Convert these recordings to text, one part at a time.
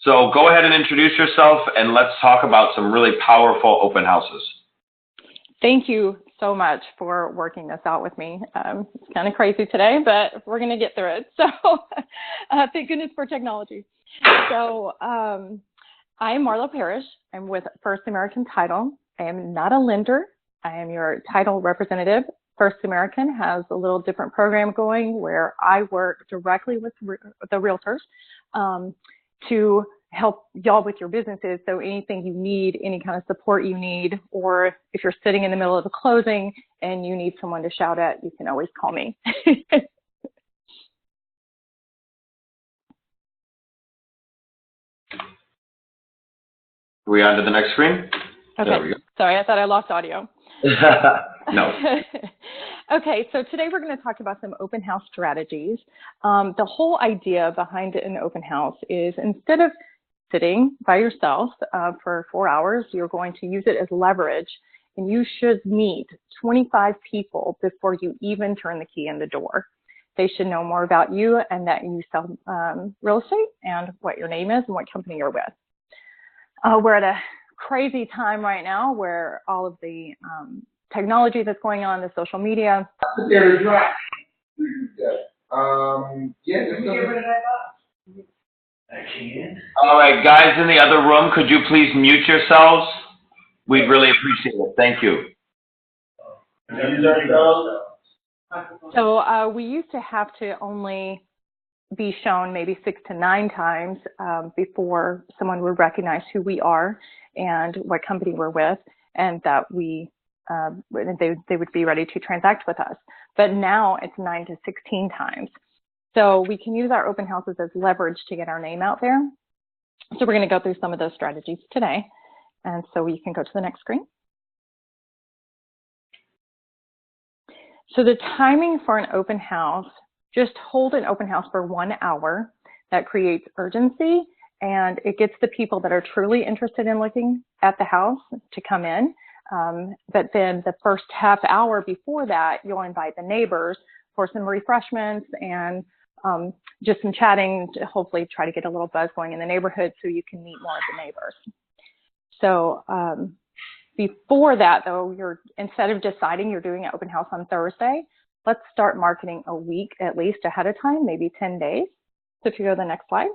So go ahead and introduce yourself, and let's talk about some really powerful open houses. Thank you so much for working this out with me. It's kind of crazy today, but we're going to get through it. So thank goodness for technology. So I'm Marlo Parrish. I'm with First American Title. I am not a lender. I am your title representative. First American has a little different program going where I work directly with the realtors to help y'all with your businesses. So anything you need, any kind of support you need, or if you're sitting in the middle of a closing and you need someone to shout at, you can always call me. Are we on to the next screen? Okay. There we go. Sorry, I thought I lost audio. No. Okay, so today we're going to talk about some open house strategies. The whole idea behind an open house is instead of sitting by yourself for 4 hours, you're going to use it as leverage, and you should meet 25 people before you even turn the key in the door. They should know more about you and that you sell real estate and what your name is and what company you're with. We're at a crazy time right now where all of the technology that's going on, the social media. There's not. Yeah, just get rid of that box. I can. All right, guys in the other room, could you please mute yourselves? We'd really appreciate it. Thank you. So we used to have to only be shown maybe 6 to 9 times before someone would recognize who we are and what company we're with, and that they would be ready to transact with us. But now it's 9 to 16 times. So we can use our open houses as leverage to get our name out there. So we're going to go through some of those strategies today. And so you can go to the next screen. So the timing for an open house, just hold an open house for 1 hour. That creates urgency, and it gets the people that are truly interested in looking at the house to come in. But then the first half hour before that, you'll invite the neighbors for some refreshments and just some chatting to hopefully try to get a little buzz going in the neighborhood so you can meet more of the neighbors. So before that, though, instead of deciding you're doing an open house on Thursday, let's start marketing a week at least ahead of time, maybe 10 days. So if you go to the next slide.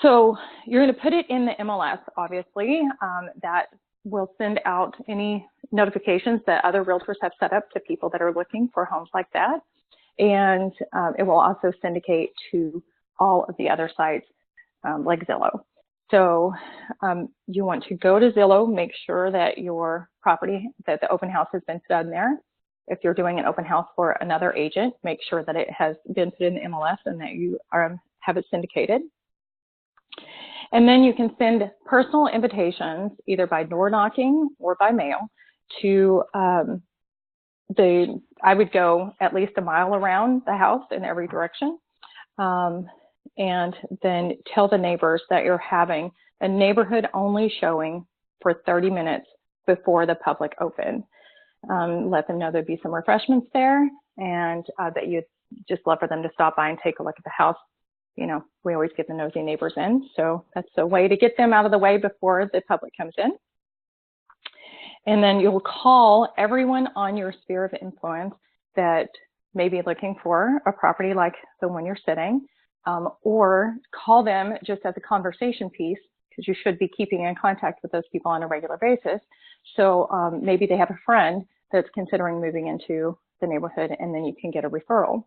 So you're going to put it in the MLS, obviously. That will send out any notifications that other realtors have set up to people that are looking for homes like that. And it will also syndicate to all of the other sites like Zillow. So you want to go to Zillow, make sure that your property, that the open house has been done there. If you're doing an open house for another agent, make sure that it has been put in the MLS and that you have it syndicated. And then you can send personal invitations either by door knocking or by mail to I would go at least a mile around the house in every direction. And then tell the neighbors that you're having a neighborhood only showing for 30 minutes before the public open. Let them know there'd be some refreshments there and that you'd just love for them to stop by and take a look at the house. You know, we always get the nosy neighbors in. So that's a way to get them out of the way before the public comes in. And then you'll call everyone on your sphere of influence that may be looking for a property like the one you're sitting, or call them just as a conversation piece, because you should be keeping in contact with those people on a regular basis. So maybe they have a friend that's considering moving into the neighborhood, and then you can get a referral.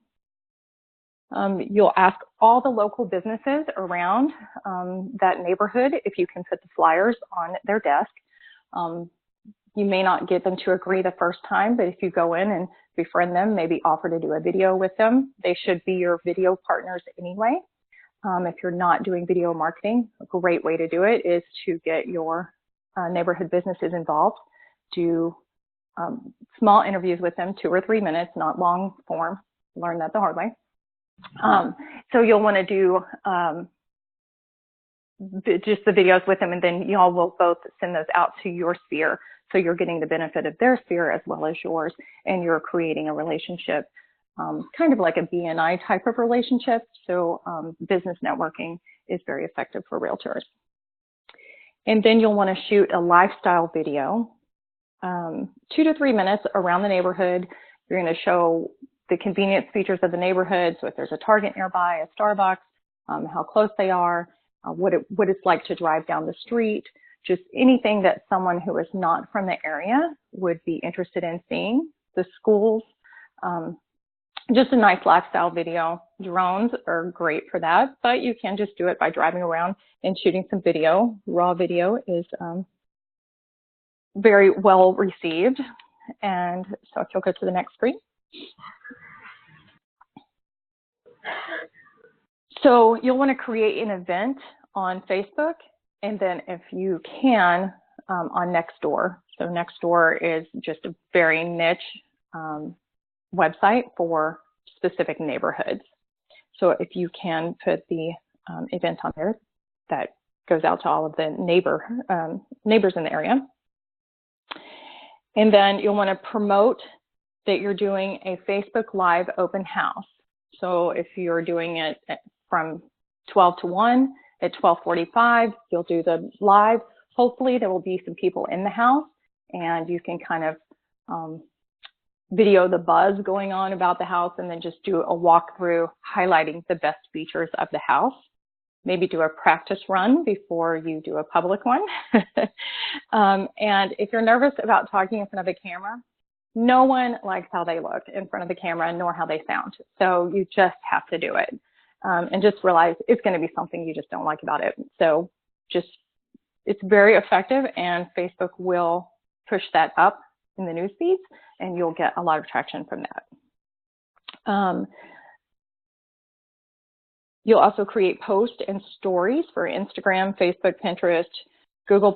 You'll ask all the local businesses around that neighborhood if you can put the flyers on their desk. You may not get them to agree the first time, but if you go in and befriend them, maybe offer to do a video with them. They should be your video partners anyway. If you're not doing video marketing, a great way to do it is to get your neighborhood businesses involved. Do small interviews with them, 2 or 3 minutes, not long form. Learn that the hard way. So you'll want to do just the videos with them, and then y'all will both send those out to your sphere. So you're getting the benefit of their sphere as well as yours, and you're creating a relationship kind of like a BNI type of relationship. So business networking is very effective for realtors. And then you'll want to shoot a lifestyle video, 2 to 3 minutes around the neighborhood. You're going to show the convenience features of the neighborhood. So if there's a Target nearby, a Starbucks, how close they are, what it's like to drive down the street, just anything that someone who is not from the area would be interested in seeing, the schools, just a nice lifestyle video. Drones are great for that, but you can just do it by driving around and shooting some video. Raw video is very well received. And so if you'll go to the next screen. So you'll want to create an event on Facebook, and then if you can, on Nextdoor. So Nextdoor is just a very niche website for specific neighborhoods. So if you can put the event on there, that goes out to all of the neighbors in the area. And then you'll want to promote that you're doing a Facebook Live open house. So if you're doing it from 12 to 1, at 12:45, you'll do the live. Hopefully there will be some people in the house, and you can kind of video the buzz going on about the house, and then just do a walkthrough highlighting the best features of the house. Maybe do a practice run before you do a public one. And if you're nervous about talking in front of a camera, no one likes how they look in front of the camera, nor how they sound. So you just have to do it. And just realize it's going to be something you just don't like about it. So just, it's very effective, and Facebook will push that up in the news feeds, and you'll get a lot of traction from that. You'll also create posts and stories for Instagram, Facebook, Pinterest, Google+,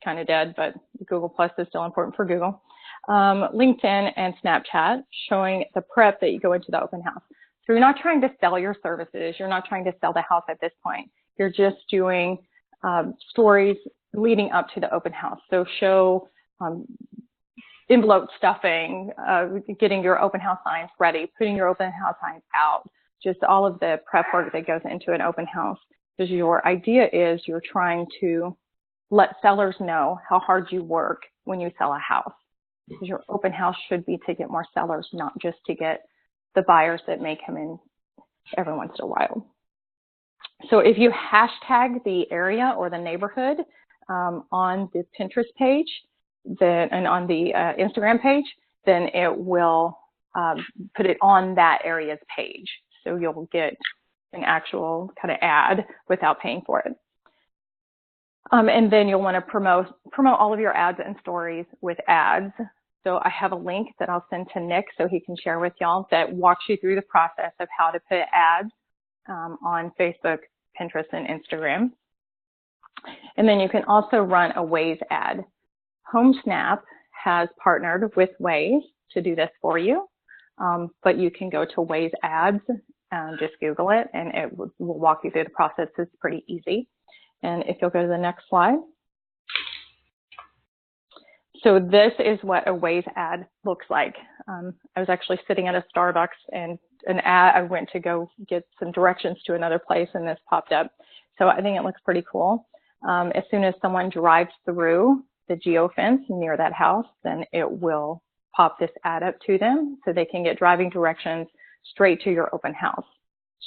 kind of dead, but Google+ is still important for Google, LinkedIn and Snapchat, showing the prep that you go into the open house. So you're not trying to sell your services. You're not trying to sell the house at this point. You're just doing stories leading up to the open house. So show envelope stuffing, getting your open house signs ready, putting your open house signs out, just all of the prep work that goes into an open house. Because your idea is you're trying to let sellers know how hard you work when you sell a house. Because your open house should be to get more sellers, not just to get the buyers that may come in every once in a while. So if you hashtag the area or the neighborhood on the Pinterest page and on the Instagram page, then it will put it on that area's page. So you'll get an actual kind of ad without paying for it. And then you'll want to promote all of your ads and stories with ads. So I have a link that I'll send to Nick so he can share with y'all that walks you through the process of how to put ads on Facebook, Pinterest, and Instagram. And then you can also run a Waze ad. HomeSnap has partnered with Waze to do this for you, but you can go to Waze ads, just Google it, and it will walk you through the process. It's pretty easy. And if you'll go to the next slide. So this is what a Waze ad looks like. I was actually sitting at a Starbucks, and an ad, I went to go get some directions to another place, and this popped up. So I think it looks pretty cool. As soon as someone drives through the geo fence near that house, then it will pop this ad up to them so they can get driving directions straight to your open house.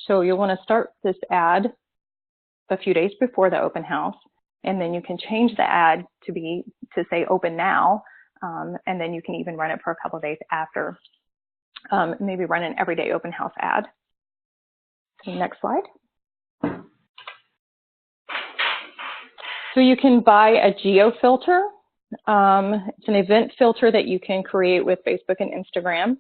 So you'll want to start this ad a few days before the open house, and then you can change the ad to say open now, and then you can even run it for a couple of days after. Maybe run an everyday open house ad. So next slide. So you can buy a Geo Filter. It's an event filter that you can create with Facebook and Instagram.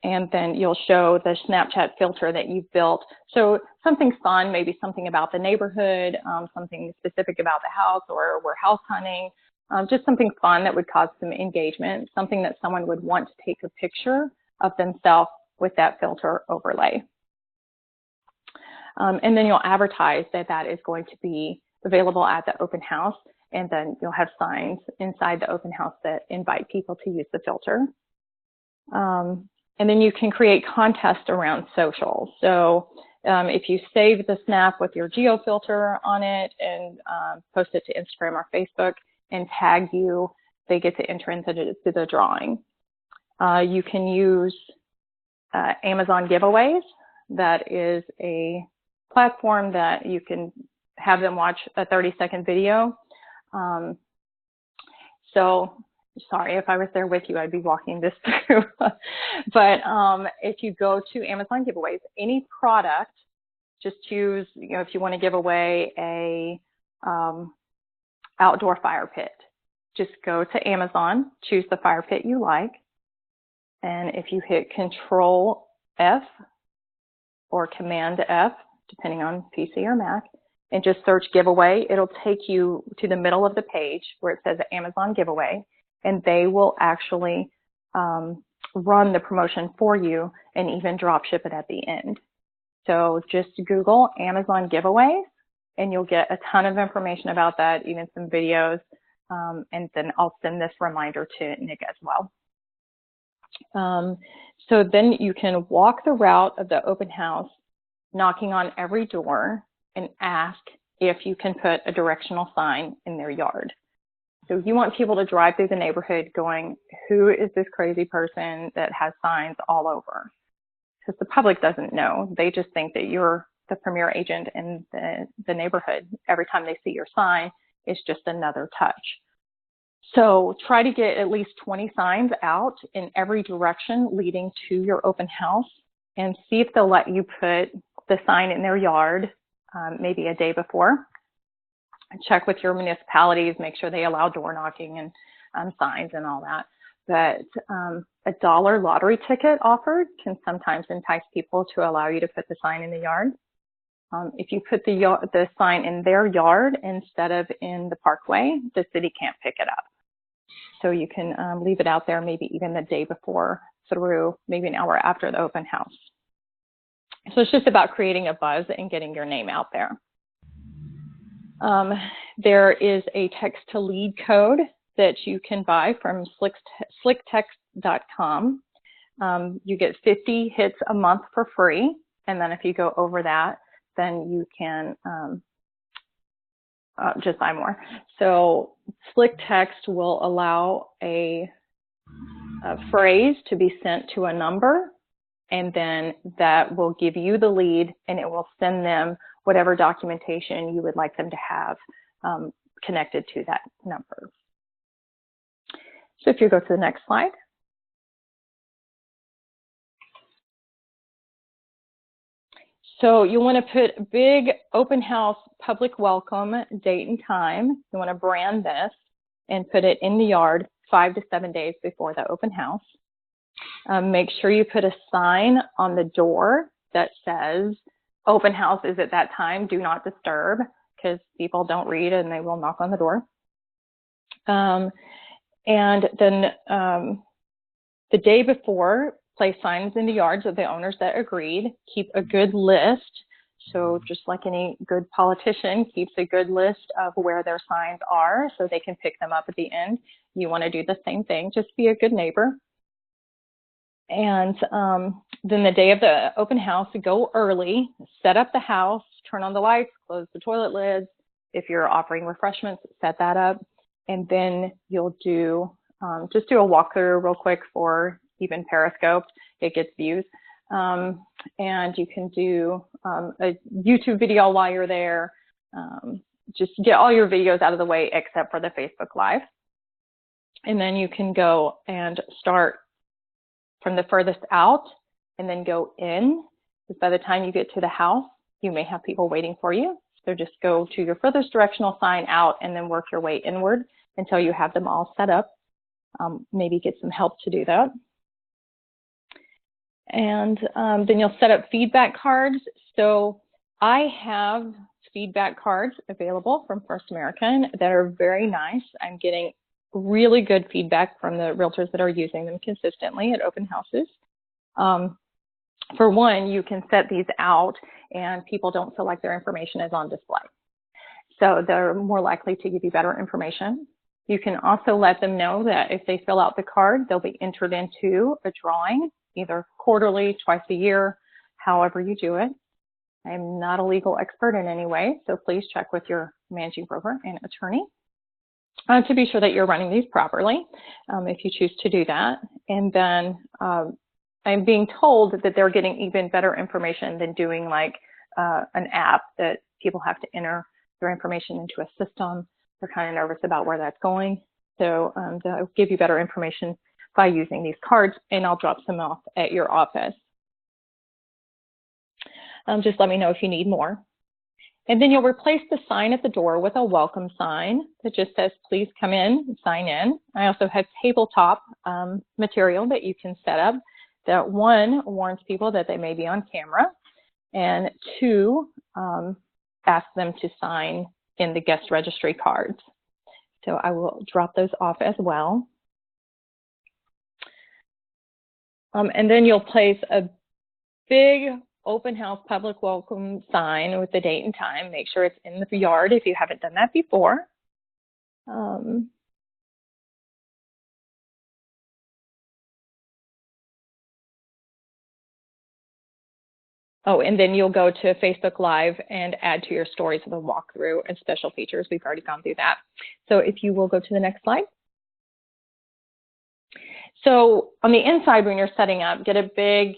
And then you'll show the Snapchat filter that you've built. So something fun, maybe something about the neighborhood, something specific about the house, or we're house hunting, just something fun that would cause some engagement, something that someone would want to take a picture of themselves with that filter overlay. And then you'll advertise that that is going to be available at the open house, and then you'll have signs inside the open house that invite people to use the filter. And then you can create contests around social. So if you save the snap with your Geo Filter on it and post it to Instagram or Facebook and tag you, they get to enter into the drawing. You can use Amazon giveaways. That is a platform that you can have them watch a 30-second video. So sorry, if I was there with you, I'd be walking this through. But if you go to Amazon giveaways, any product, just choose, if you want to give away a outdoor fire pit, just go to Amazon, choose the fire pit you like. And if you hit Control F or Command F, depending on PC or Mac, and just search giveaway, it'll take you to the middle of the page where it says Amazon giveaway, and they will actually run the promotion for you and even drop ship it at the end. So just Google Amazon giveaways, and you'll get a ton of information about that, even some videos, and then I'll send this reminder to Nick as well. So then you can walk the route of the open house, knocking on every door and ask if you can put a directional sign in their yard. So you want people to drive through the neighborhood going, who is this crazy person that has signs all over? Because the public doesn't know. They just think that you're the premier agent in the neighborhood. Every time they see your sign, it's just another touch. So try to get at least 20 signs out in every direction leading to your open house, and see if they'll let you put the sign in their yard maybe a day before. And check with your municipalities, make sure they allow door knocking and signs and all that. But a $1 lottery ticket offered can sometimes entice people to allow you to put the sign in the yard. If you put the sign in their yard instead of in the parkway, the city can't pick it up. So you can leave it out there maybe even the day before through, maybe an hour after the open house. So it's just about creating a buzz and getting your name out there. There is a text-to-lead code that you can buy from slicktext.com. You get 50 hits a month for free, and then if you go over that, then you can just buy more. So Slick Text will allow a phrase to be sent to a number, and then that will give you the lead, and it will send them whatever documentation you would like them to have connected to that number. So if you go to the next slide. So you want to put big open house public welcome date and time. You want to brand this and put it in the yard 5 to 7 days before the open house. Make sure you put a sign on the door that says open house is at that time, do not disturb, because people don't read and they will knock on the door. And then the day before, place signs in the yards of the owners that agreed. Keep a good list. So just like any good politician keeps a good list of where their signs are so they can pick them up at the end. You want to do the same thing. Just be a good neighbor. And then the day of the open house, go early, set up the house, turn on the lights, close the toilet lids. If you're offering refreshments, set that up. And then you'll do, just do a walkthrough real quick for even Periscope. It gets views. And you can do a YouTube video while you're there. Just get all your videos out of the way except for the Facebook Live. And then you can go and start from the furthest out and then go in, because by the time you get to the house, you may have people waiting for you. So just go to your furthest directional sign out and then work your way inward until you have them all set up. Maybe get some help to do that. And then you'll set up feedback cards. So I have feedback cards available from First American that are very nice. I'm getting really good feedback from the realtors that are using them consistently at open houses. For one, you can set these out and people don't feel like their information is on display. So they're more likely to give you better information. You can also let them know that if they fill out the card, they'll be entered into a drawing either quarterly, twice a year, however you do it. I am not a legal expert in any way, so please check with your managing broker and attorney to be sure that you're running these properly, if you choose to do that. And then I'm being told that they're getting even better information than doing like an app that people have to enter their information into a system. They're kind of nervous about where that's going. So they'll give you better information by using these cards, and I'll drop some off at your office. Just let me know if you need more. And then you'll replace the sign at the door with a welcome sign that just says, please come in and sign in. I also have tabletop material that you can set up that, one, warns people that they may be on camera, and two, ask them to sign in the guest registry cards. So I will drop those off as well. And then you'll place a big open house public welcome sign with the date and time. Make sure it's in the yard if you haven't done that before. Oh, and then you'll go to Facebook Live and add to your stories of the walkthrough and special features. We've already gone through that. So if you will go to the next slide. So on the inside, when you're setting up, get a big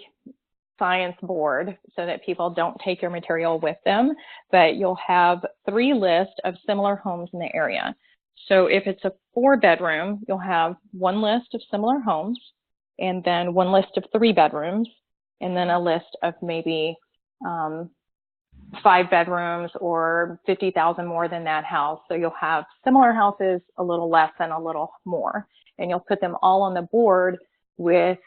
science board so that people don't take your material with them, but you'll have 3 lists of similar homes in the area. So if it's a 4-bedroom, you'll have 1 list of similar homes, and then 1 list of 3 bedrooms, and then a list of maybe 5 bedrooms or 50,000 more than that house. So you'll have similar houses, a little less and a little more, and you'll put them all on the board with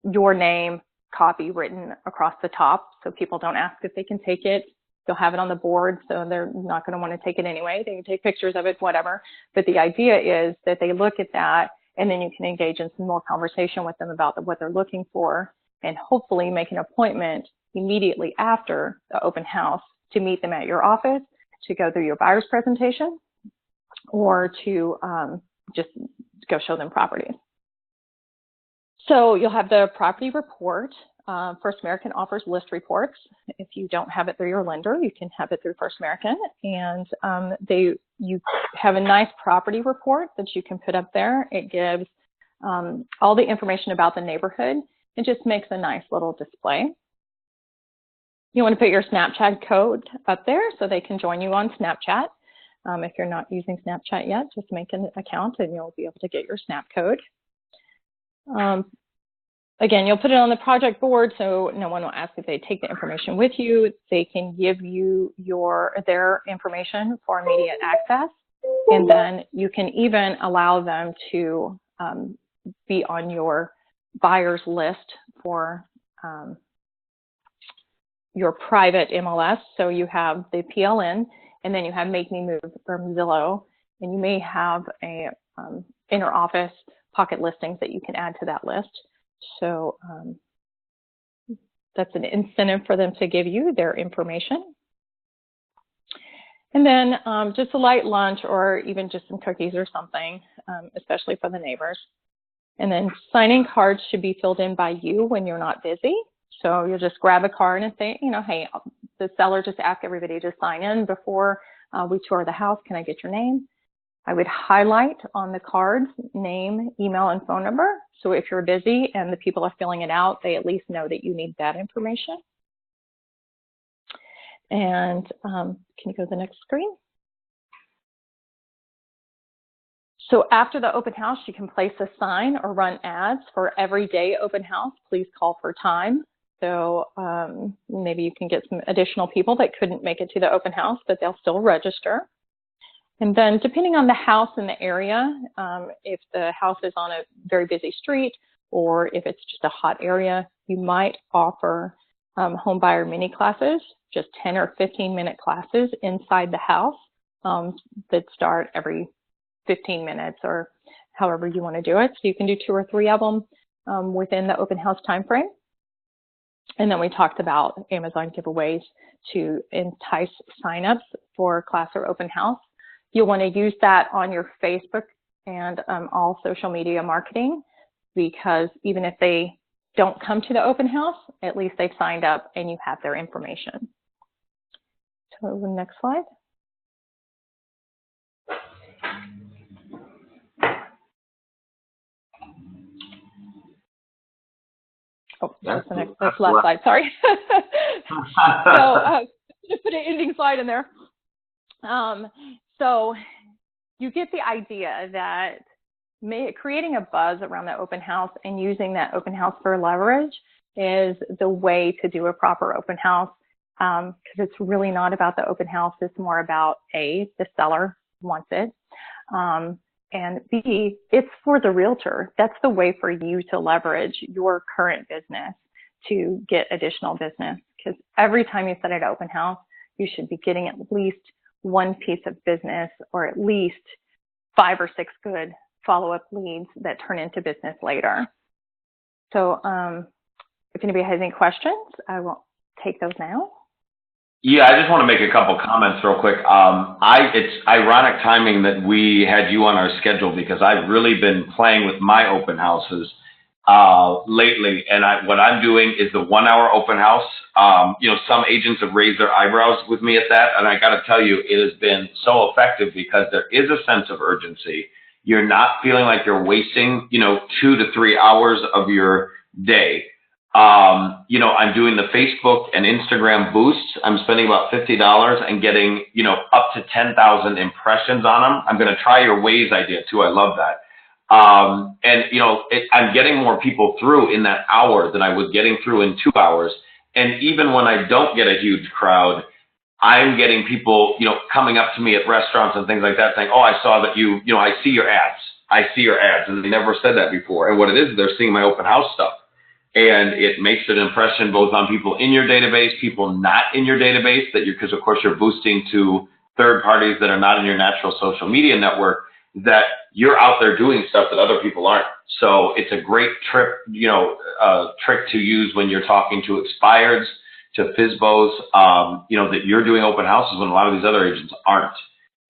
your name copy written across the top, so people don't ask if they can take it. They'll have it on the board, so they're not going to want to take it anyway. They can take pictures of it, whatever. But the idea is that they look at that, and then you can engage in some more conversation with them about what they're looking for, and hopefully make an appointment immediately after the open house to meet them at your office, to go through your buyer's presentation, or to just go show them properties. So you'll have the property report. First American offers list reports. If you don't have it through your lender, you can have it through First American. And you have a nice property report that you can put up there. It gives all the information about the neighborhood. It just makes a nice little display. You want to put your Snapchat code up there so they can join you on Snapchat. If you're not using Snapchat yet, just make an account and you'll be able to get your Snap code. Again, you'll put it on the project board so no one will ask if they take the information with you. They can give you their information for immediate access, and then you can even allow them to be on your buyer's list for your private MLS. So you have the PLN, and then you have Make Me Move from Zillow, and you may have a inner office pocket listings that you can add to that list. So that's an incentive for them to give you their information. And then just a light lunch or even just some cookies or something, especially for the neighbors. And then signing cards should be filled in by you when you're not busy. So you'll just grab a card and say, hey, the seller just asked everybody to sign in before we tour the house. Can I get your name? I would highlight on the cards name, email, and phone number. So if you're busy and the people are filling it out, they at least know that you need that information. And can you go to the next screen? So after the open house, you can place a sign or run ads for every day open house. Please call for time. So maybe you can get some additional people that couldn't make it to the open house, but they'll still register. And then depending on the house in the area, if the house is on a very busy street or if it's just a hot area, you might offer home buyer mini classes, just 10 or 15-minute classes inside the house that start every 15 minutes or however you want to do it. So you can do 2 or 3 of them within the open house time frame. And then we talked about Amazon giveaways to entice signups for class or open house. You'll want to use that on your Facebook and all social media marketing, because even if they don't come to the open house, at least they've signed up and you have their information. So the next slide. Oh, that's the next, that's the last slide, sorry. So just put an ending slide in there. So you get the idea that creating a buzz around the open house and using that open house for leverage is the way to do a proper open house, because it's really not about the open house. It's more about A, the seller wants it, and B, it's for the realtor. That's the way for you to leverage your current business to get additional business, because every time you set an open house, you should be getting at least one piece of business or at least 5 or 6 good follow-up leads that turn into business later. So if anybody has any questions, I will take those now. Yeah, I just want to make a couple comments real quick. It's ironic timing that we had you on our schedule, because I've really been playing with my open houses lately, and what I'm doing is the 1-hour open house. You know, some agents have raised their eyebrows with me at that, and I got to tell you, it has been so effective because there is a sense of urgency. You're not feeling like you're wasting, you know, 2 to 3 hours of your day. You know, I'm doing the Facebook and Instagram boosts. I'm spending about $50 and getting, you know, up to 10,000 impressions on them. I'm going to try your Waze idea too. I love that. And, you know, I'm getting more people through in that hour than I was getting through in 2 hours. And even when I don't get a huge crowd, I'm getting people, you know, coming up to me at restaurants and things like that saying, oh, I saw that you know, I see your ads. I see your ads. And they never said that before. And what it is, they're seeing my open house stuff. And it makes an impression both on people in your database, people not in your database, because of course you're boosting to third parties that are not in your natural social media network, that you're out there doing stuff that other people aren't. So it's a great trick to use when you're talking to expireds, to FSBOs, you know, that you're doing open houses when a lot of these other agents aren't.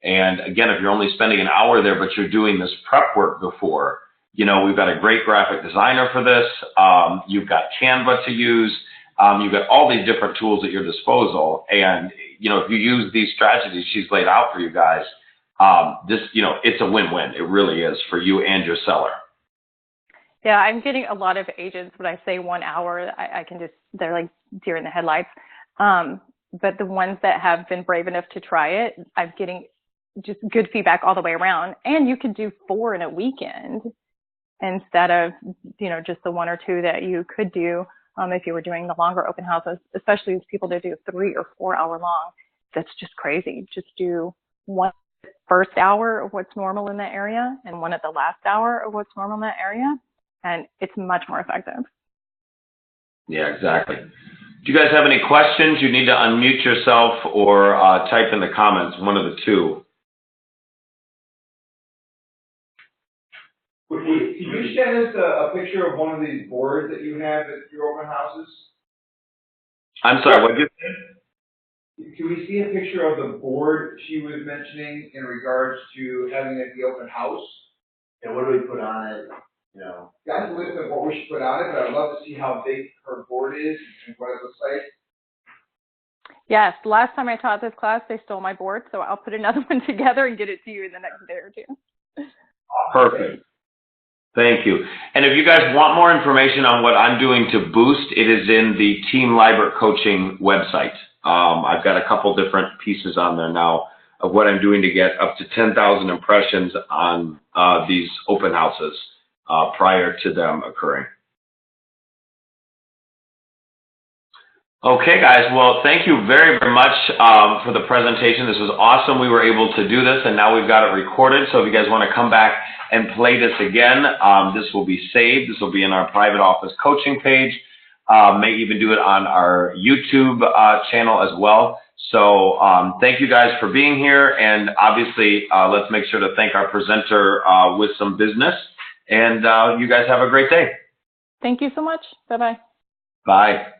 And again, if you're only spending an hour there, but you're doing this prep work before, you know, we've got a great graphic designer for this. You've got Canva to use. You've got all these different tools at your disposal. And, you know, if you use these strategies she's laid out for you guys, this, you know, it's a win-win. It really is for you and your seller. Yeah, I'm getting a lot of agents, when I say 1 hour, I can just, they're like deer in the headlights. But the ones that have been brave enough to try it, I'm getting just good feedback all the way around. And you could do 4 in a weekend instead of, you know, just the 1 or 2 that you could do if you were doing the longer open houses, especially with people that do 3 or 4 hour long. That's just crazy. Just do 1 first hour of what's normal in that area and 1 at the last hour of what's normal in that area. And it's much more effective. Yeah, exactly. Do you guys have any questions? You need to unmute yourself or type in the comments, one of the two. Can you send us a picture of one of these boards that you have at your open houses? I'm sorry, what did you say? Can we see a picture of the board she was mentioning in regards to having it at the open house? And what do we put on it, you know? Got a list of what we should put on it, but I'd love to see how big her board is and what it looks like. Yes, last time I taught this class, they stole my board, so I'll put another one together and get it to you in the next day or 2. Perfect. Thank you. And if you guys want more information on what I'm doing to boost, it is in the Team Libert coaching website. I've got a couple different pieces on there now of what I'm doing to get up to 10,000 impressions on these open houses prior to them occurring. Okay, guys. Well, thank you very, very much for the presentation. This was awesome. We were able to do this, and now we've got it recorded. So if you guys want to come back and play this again, this will be saved. This will be in our private office coaching page. May even do it on our YouTube channel as well. So thank you guys for being here. And obviously, let's make sure to thank our presenter with some business. And you guys have a great day. Thank you so much. Bye-bye. Bye.